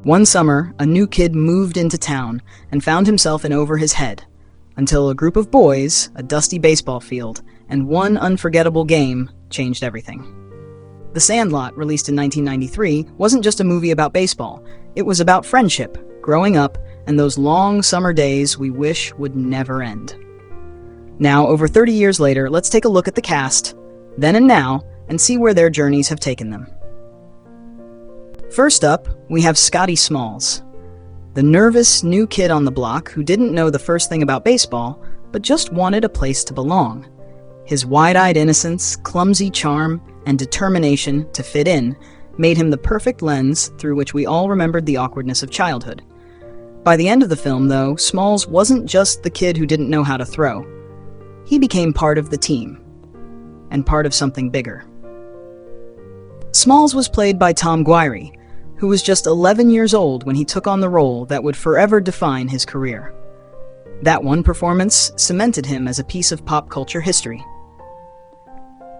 One summer, a new kid moved into town and found himself in over his head, until a group of boys, a dusty baseball field, and one unforgettable game changed everything. The Sandlot, released in 1993, wasn't just a movie about baseball. It was about friendship, growing up, and those long summer days we wish would never end. Now, over 30 years later, let's take a look at the cast, then and now, and see where their journeys have taken them. First up, we have Scotty Smalls, the nervous new kid on the block who didn't know the first thing about baseball, but just wanted a place to belong. His wide-eyed innocence, clumsy charm, and determination to fit in made him the perfect lens through which we all remembered the awkwardness of childhood. By the end of the film, though, Smalls wasn't just the kid who didn't know how to throw. He became part of the team, and part of something bigger. Smalls was played by Tom Guiry, who was just 11 years old when he took on the role that would forever define his career. That one performance cemented him as a piece of pop culture history.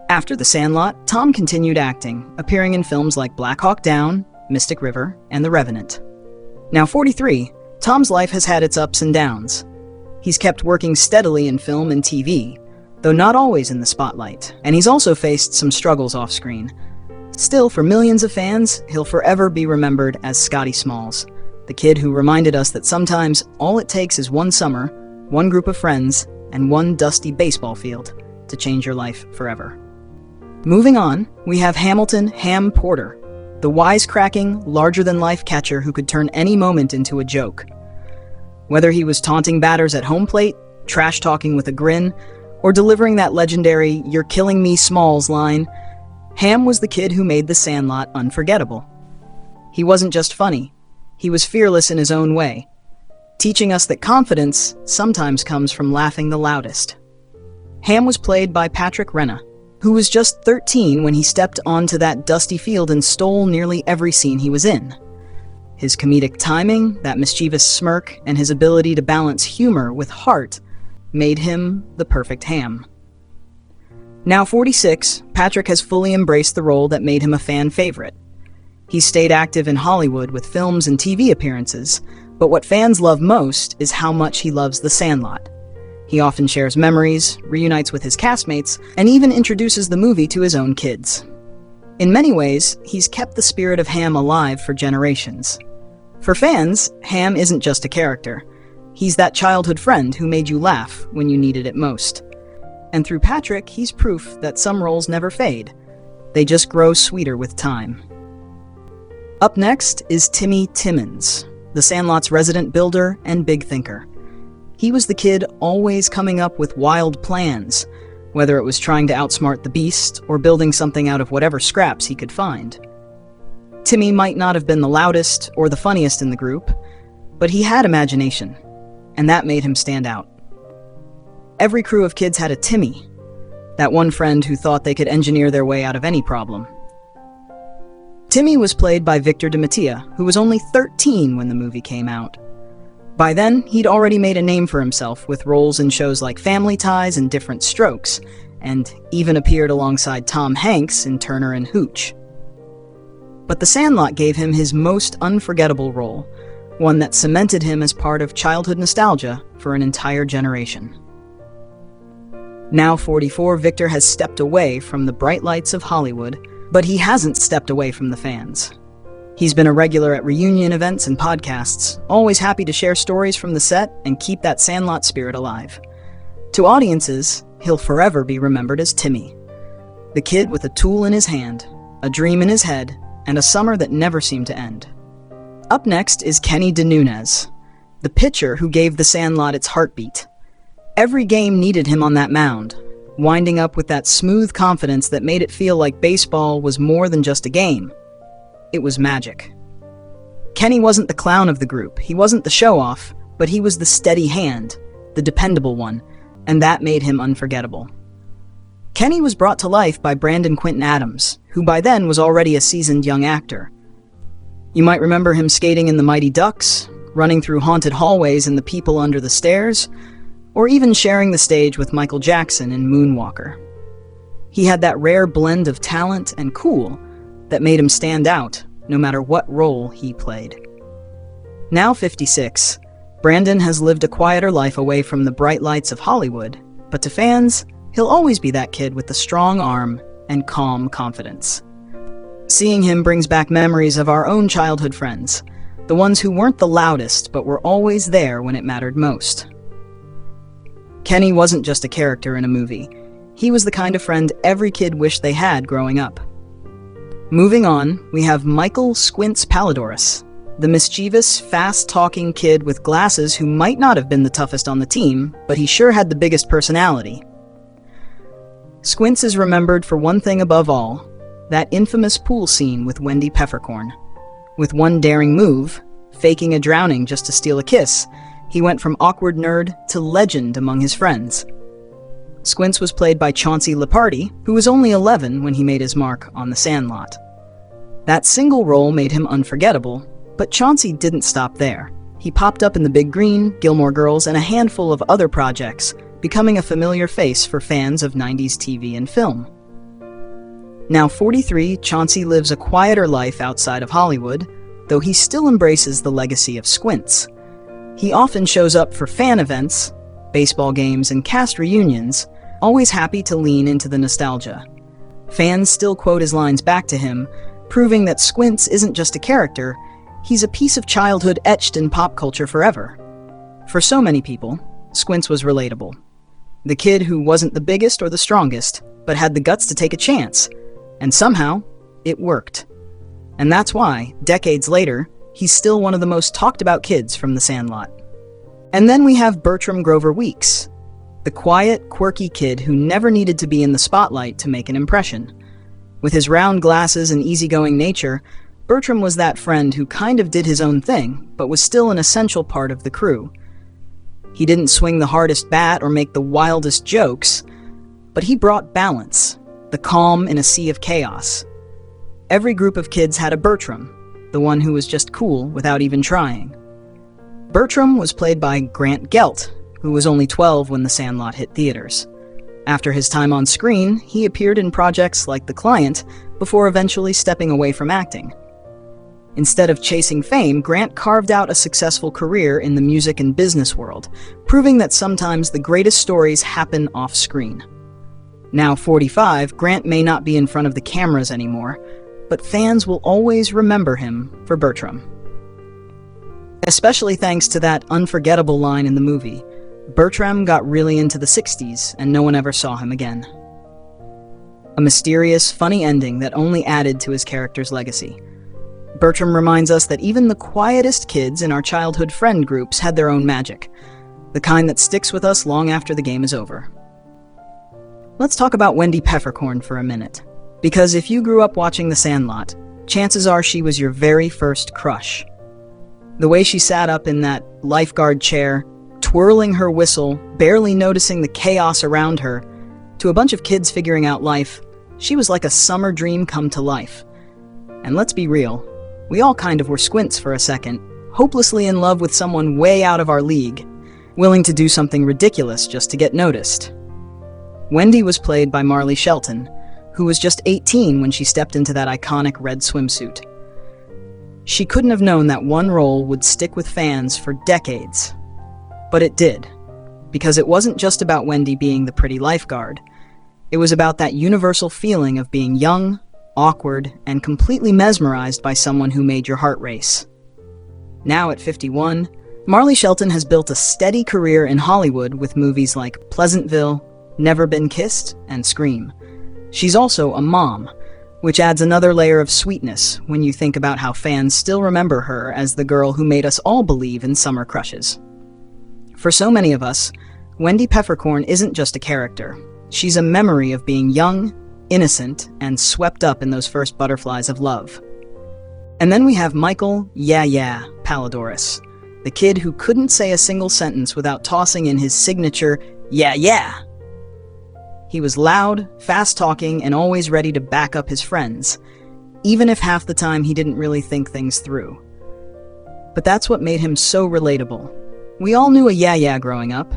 After The Sandlot, Tom continued acting, appearing in films like Black Hawk Down, Mystic River, and The Revenant. Now 43, Tom's life has had its ups and downs. He's kept working steadily in film and TV, though not always in the spotlight, and he's also faced some struggles off-screen. Still, for millions of fans, he'll forever be remembered as Scotty Smalls, the kid who reminded us that sometimes all it takes is one summer, one group of friends, and one dusty baseball field to change your life forever. Moving on, we have Hamilton Ham Porter, the wisecracking, larger-than-life catcher who could turn any moment into a joke. Whether he was taunting batters at home plate, trash-talking with a grin, or delivering that legendary "You're killing me, Smalls" line, Ham was the kid who made The Sandlot unforgettable. He wasn't just funny, he was fearless in his own way, teaching us that confidence sometimes comes from laughing the loudest. Ham was played by Patrick Renna, who was just 13 when he stepped onto that dusty field and stole nearly every scene he was in. His comedic timing, that mischievous smirk, and his ability to balance humor with heart made him the perfect Ham. Now 46, Patrick has fully embraced the role that made him a fan favorite. He's stayed active in Hollywood with films and TV appearances, but what fans love most is how much he loves The Sandlot. He often shares memories, reunites with his castmates, and even introduces the movie to his own kids. In many ways, he's kept the spirit of Ham alive for generations. For fans, Ham isn't just a character. He's that childhood friend who made you laugh when you needed it most. And through Patrick, he's proof that some roles never fade. They just grow sweeter with time. Up next is Timmy Timmons, The Sandlot's resident builder and big thinker. He was the kid always coming up with wild plans, whether it was trying to outsmart the beast or building something out of whatever scraps he could find. Timmy might not have been the loudest or the funniest in the group, but he had imagination, and that made him stand out. Every crew of kids had a Timmy, that one friend who thought they could engineer their way out of any problem. Timmy was played by Victor de Mattia, who was only 13 when the movie came out. By then, he'd already made a name for himself with roles in shows like Family Ties and Different Strokes, and even appeared alongside Tom Hanks in Turner and Hooch. But The Sandlot gave him his most unforgettable role, one that cemented him as part of childhood nostalgia for an entire generation. Now 44, Victor has stepped away from the bright lights of Hollywood, but he hasn't stepped away from the fans. He's been a regular at reunion events and podcasts, always happy to share stories from the set and keep that Sandlot spirit alive. To audiences, he'll forever be remembered as Timmy, the kid with a tool in his hand, a dream in his head, and a summer that never seemed to end. Up next is Kenny De Nunez, the pitcher who gave The Sandlot its heartbeat. Every game needed him on that mound, winding up with that smooth confidence that made it feel like baseball was more than just a game. It was magic. Kenny wasn't the clown of the group, he wasn't the show-off, but he was the steady hand, the dependable one, and that made him unforgettable. Kenny was brought to life by Brandon Quinton Adams, who by then was already a seasoned young actor. You might remember him skating in The Mighty Ducks, running through haunted hallways in The People Under the Stairs, or even sharing the stage with Michael Jackson in Moonwalker. He had that rare blend of talent and cool that made him stand out, no matter what role he played. Now 56, Brandon has lived a quieter life away from the bright lights of Hollywood, but to fans, he'll always be that kid with the strong arm and calm confidence. Seeing him brings back memories of our own childhood friends, the ones who weren't the loudest but were always there when it mattered most. Kenny wasn't just a character in a movie. He was the kind of friend every kid wished they had growing up. Moving on, we have Michael Squints Palledorous, the mischievous, fast-talking kid with glasses who might not have been the toughest on the team, but he sure had the biggest personality. Squints is remembered for one thing above all, that infamous pool scene with Wendy Peppercorn. With one daring move, faking a drowning just to steal a kiss, he went from awkward nerd to legend among his friends. Squints was played by Chauncey Lepardi, who was only 11 when he made his mark on The Sandlot. That single role made him unforgettable, but Chauncey didn't stop there. He popped up in The Big Green, Gilmore Girls, and a handful of other projects, becoming a familiar face for fans of 90s TV and film. Now 43, Chauncey lives a quieter life outside of Hollywood, though he still embraces the legacy of Squints. He often shows up for fan events, baseball games, and cast reunions, always happy to lean into the nostalgia. Fans still quote his lines back to him, proving that Squints isn't just a character, he's a piece of childhood etched in pop culture forever. For so many people, Squints was relatable. The kid who wasn't the biggest or the strongest, but had the guts to take a chance. And somehow, it worked. And that's why, decades later, he's still one of the most talked about kids from The Sandlot. And then we have Bertram Grover Weeks, the quiet, quirky kid who never needed to be in the spotlight to make an impression. With his round glasses and easygoing nature, Bertram was that friend who kind of did his own thing, but was still an essential part of the crew. He didn't swing the hardest bat or make the wildest jokes, but he brought balance, the calm in a sea of chaos. Every group of kids had a Bertram, the one who was just cool without even trying. Bertram was played by Grant Gelt, who was only 12 when The Sandlot hit theaters. After his time on screen, he appeared in projects like The Client before eventually stepping away from acting. Instead of chasing fame, Grant carved out a successful career in the music and business world, proving that sometimes the greatest stories happen off-screen. Now 45, Grant may not be in front of the cameras anymore, but fans will always remember him for Bertram. Especially thanks to that unforgettable line in the movie, Bertram got really into the 60s and no one ever saw him again. A mysterious, funny ending that only added to his character's legacy. Bertram reminds us that even the quietest kids in our childhood friend groups had their own magic, the kind that sticks with us long after the game is over. Let's talk about Wendy Peppercorn for a minute, because if you grew up watching The Sandlot, chances are she was your very first crush. The way she sat up in that lifeguard chair, twirling her whistle, barely noticing the chaos around her, to a bunch of kids figuring out life, she was like a summer dream come to life. And let's be real, we all kind of were Squints for a second, hopelessly in love with someone way out of our league, willing to do something ridiculous just to get noticed. Wendy was played by Marley Shelton, who was just 18 when she stepped into that iconic red swimsuit. She couldn't have known that one role would stick with fans for decades. But it did, because it wasn't just about Wendy being the pretty lifeguard. It was about that universal feeling of being young, awkward, and completely mesmerized by someone who made your heart race. Now at 51, Marley Shelton has built a steady career in Hollywood with movies like Pleasantville, Never Been Kissed, and Scream. She's also a mom, which adds another layer of sweetness when you think about how fans still remember her as the girl who made us all believe in summer crushes. For so many of us, Wendy Peppercorn isn't just a character. She's a memory of being young, innocent, and swept up in those first butterflies of love. And then we have Michael Palledorous, the kid who couldn't say a single sentence without tossing in his signature, yeah. He was loud, fast-talking, and always ready to back up his friends, even if half the time he didn't really think things through. But that's what made him so relatable. We all knew a yeah growing up,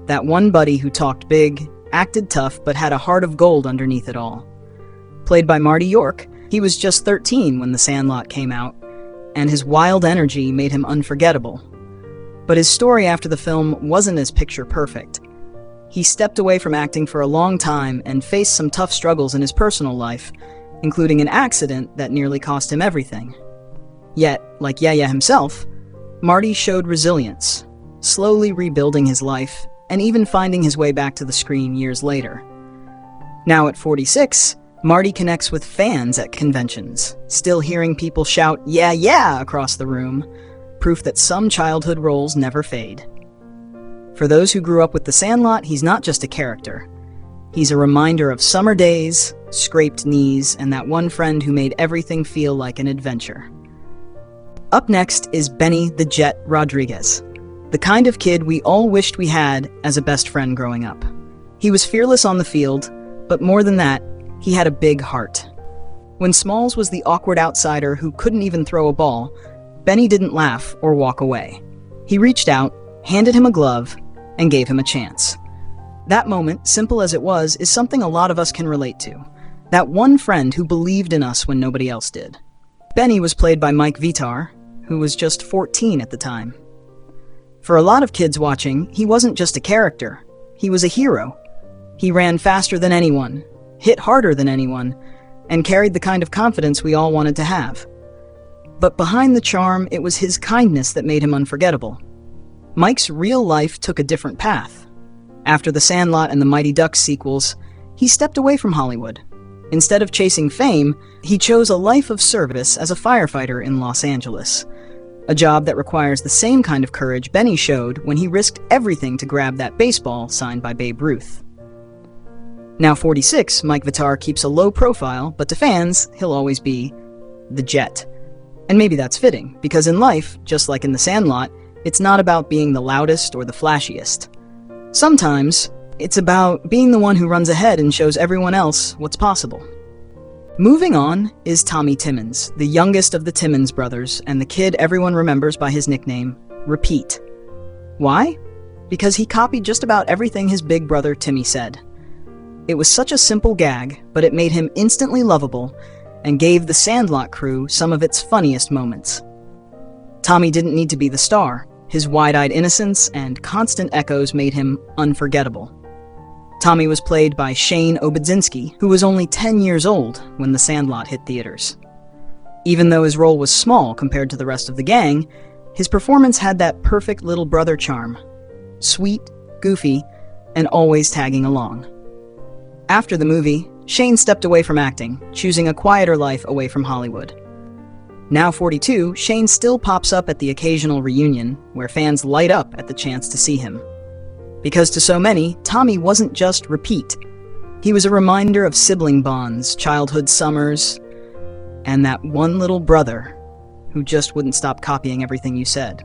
that one buddy who talked big, acted tough, but had a heart of gold underneath it all. Played by Marty York, he was just 13 when The Sandlot came out. and his wild energy made him unforgettable. But his story after the film wasn't as picture perfect. He stepped away from acting for a long time and faced some tough struggles in his personal life, including an accident that nearly cost him everything. Yet, like Yaya himself, Marty showed resilience, slowly rebuilding his life and even finding his way back to the screen years later. Now at 46, Marty connects with fans at conventions, still hearing people shout, "Yeah, yeah," across the room, proof that some childhood roles never fade. For those who grew up with The Sandlot, he's not just a character. He's a reminder of summer days, scraped knees, and that one friend who made everything feel like an adventure. Up next is Benny the Jet Rodriguez, the kind of kid we all wished we had as a best friend growing up. He was fearless on the field, but more than that, he had a big heart. When Smalls was the awkward outsider who couldn't even throw a ball, Benny didn't laugh or walk away. He reached out, handed him a glove, and gave him a chance. That moment, simple as it was, is something a lot of us can relate to. That one friend who believed in us when nobody else did. Benny was played by Mike Vitar, who was just 14 at the time. For a lot of kids watching, he wasn't just a character. He was a hero. He ran faster than anyone, hit harder than anyone, and carried the kind of confidence we all wanted to have. But behind the charm, it was his kindness that made him unforgettable. Mike's real life took a different path. After The Sandlot and the Mighty Ducks sequels, he stepped away from Hollywood. Instead of chasing fame, he chose a life of service as a firefighter in Los Angeles, a job that requires the same kind of courage Benny showed when he risked everything to grab that baseball signed by Babe Ruth. Now 46, Mike Vitar keeps a low profile, but to fans, he'll always be the Jet. And maybe that's fitting, because in life, just like in The Sandlot, it's not about being the loudest or the flashiest. Sometimes, it's about being the one who runs ahead and shows everyone else what's possible. Moving on is Tommy Timmons, the youngest of the Timmons brothers, and the kid everyone remembers by his nickname, Repeat. Why? Because he copied just about everything his big brother Timmy said. It was such a simple gag, but it made him instantly lovable and gave the Sandlot crew some of its funniest moments. Tommy didn't need to be the star. His wide-eyed innocence and constant echoes made him unforgettable. Tommy was played by Shane Obudzinski, who was only 10 years old when The Sandlot hit theaters. Even though his role was small compared to the rest of the gang, his performance had that perfect little brother charm. Sweet, goofy, and always tagging along. After the movie, Shane stepped away from acting, choosing a quieter life away from Hollywood. Now 42, Shane still pops up at the occasional reunion, where fans light up at the chance to see him. Because to so many, Tommy wasn't just Repeat. He was a reminder of sibling bonds, childhood summers, and that one little brother who just wouldn't stop copying everything you said.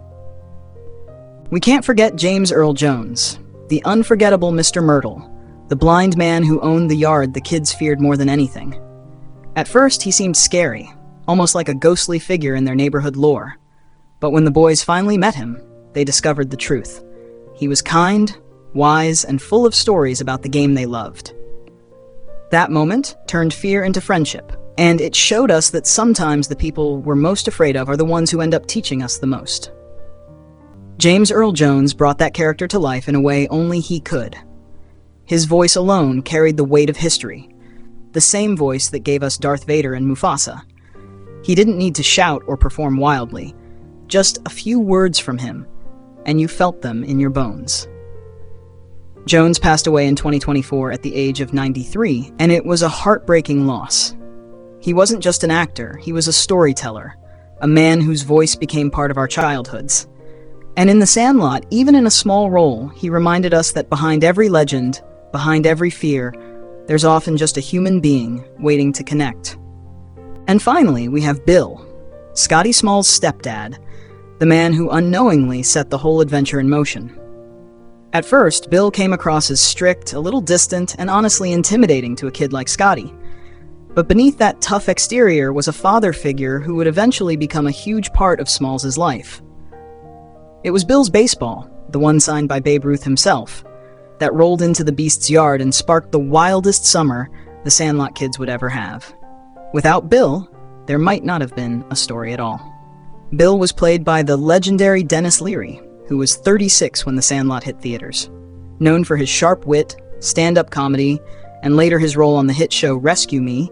We can't forget James Earl Jones, the unforgettable Mr. Myrtle, the blind man who owned the yard the kids feared more than anything. At first, he seemed scary, almost like a ghostly figure in their neighborhood lore. But when the boys finally met him, they discovered the truth. He was kind, wise, and full of stories about the game they loved. That moment turned fear into friendship, and it showed us that sometimes the people we're most afraid of are the ones who end up teaching us the most. James Earl Jones brought that character to life in a way only he could. His voice alone carried the weight of history, the same voice that gave us Darth Vader and Mufasa. He didn't need to shout or perform wildly, just a few words from him, and you felt them in your bones. Jones passed away in 2024 at the age of 93, and it was a heartbreaking loss. He wasn't just an actor, he was a storyteller, a man whose voice became part of our childhoods. And in The Sandlot, even in a small role, he reminded us that behind every legend, behind every fear, there's often just a human being waiting to connect. And finally, we have Bill, Scotty Small's stepdad, the man who unknowingly set the whole adventure in motion. At first, Bill came across as strict, a little distant, and honestly intimidating to a kid like Scotty. But beneath that tough exterior was a father figure who would eventually become a huge part of Smalls' life. It was Bill's baseball, the one signed by Babe Ruth himself, that rolled into the Beast's yard and sparked the wildest summer the Sandlot kids would ever have. Without Bill, there might not have been a story at all. Bill was played by the legendary Denis Leary, who was 36 when The Sandlot hit theaters. Known for his sharp wit, stand-up comedy, and later his role on the hit show Rescue Me,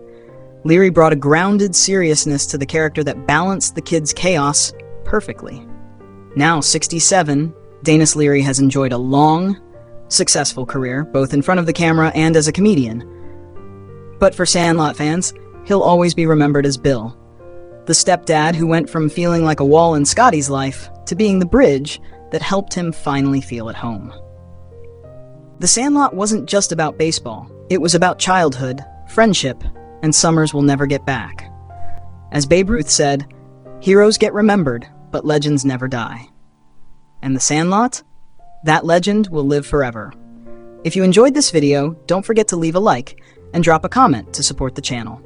Leary brought a grounded seriousness to the character that balanced the kid's chaos perfectly. Now 67, Denis Leary has enjoyed a long, successful career, both in front of the camera and as a comedian. But for Sandlot fans, he'll always be remembered as Bill, the stepdad who went from feeling like a wall in Scotty's life to being the bridge that helped him finally feel at home. The Sandlot wasn't just about baseball. It was about childhood, friendship, and summers we'll never get back. As Babe Ruth said, "Heroes get remembered, but legends never die." And The Sandlot? That legend will live forever. If you enjoyed this video, don't forget to leave a like and drop a comment to support the channel.